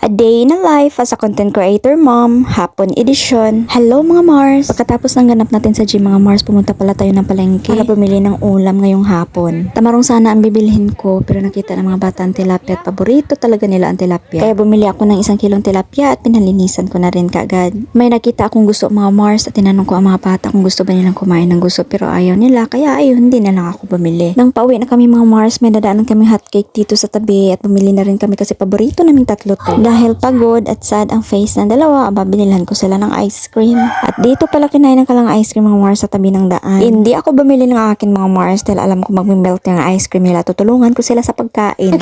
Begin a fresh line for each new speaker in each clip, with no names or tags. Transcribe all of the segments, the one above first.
A Day in a Life as a Content Creator Mom, Hapon Edition. Hello mga Mars! Pagkatapos ng ganap natin sa gym mga Mars, pumunta pala tayo ng palengke para bumili ng ulam ngayong hapon. Tamarong sana ang bibilhin ko pero nakita ng mga bata ang tilapia at paborito talaga nila ang tilapia. Kaya bumili ako ng 1 kilong tilapia at pinalinisan ko na rin kaagad. May nakita akong gusto mga Mars at tinanong ko ang mga bata kung gusto ba nilang kumain ng gusto pero ayaw nila kaya ayun hindi na lang ako bumili. Nang pauwi na kami mga Mars, may dadaanan kami hotcake dito sa tabi at bumili na rin kami kasi paborito naming tatlo to. Dahil pagod at sad ang face ng dalawa, binilhan ko sila ng ice cream. At dito pala kinain ng kalang ice cream mga Mars sa tabi ng daan. Hindi ako bumili ng akin mga Mars dahil alam ko mag-melt yung ice cream nila. Tutulungan ko sila sa pagkain.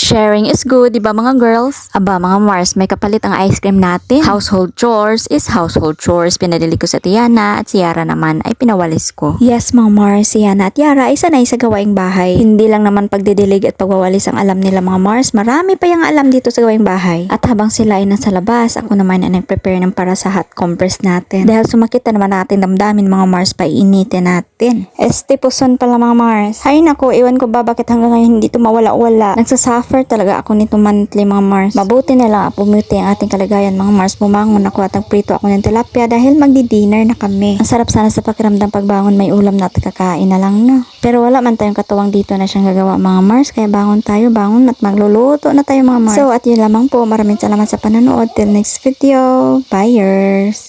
Sharing is good, di ba mga girls? Aba mga Mars, may kapalit ang ice cream natin. Household chores is household chores. Pinadili ko sa Tiana at si Yara naman ay pinawalis ko. Yes mga Mars, si Yana at Yara ay sanay sa gawaing bahay. Hindi lang naman pagdidilig at pagwawalis ang alam nila mga Mars. Marami pa yung alam dito sa gawaing bahay. At habang sila ay nasa labas, ako naman ay nag-prepare ng para sa hot compress natin. Dahil sumakit na naman natin damdamin mga Mars, painitin natin. Estipuson pala mga Mars. Hay nako, iwan ko ba bakit hanggang ngayon hindi ito mawala-wala. Nagsasuffer talaga ako nito monthly mga Mars. Mabuti na lang pumuti ang ating kalagayan mga Mars. Bumangon ako at nagprito ako ng tilapia dahil magdi-dinner na kami. Ang sarap sana sa pakiramdam pagbangon may ulam na at kakain na lang no. Pero wala man tayong katuwang dito na siyang gagawa mga Mars. Kaya bangon at magluluto na tayo mga Mars. So at yun lamang po. Maraming salamat sa panonood. Till next video. Byeers!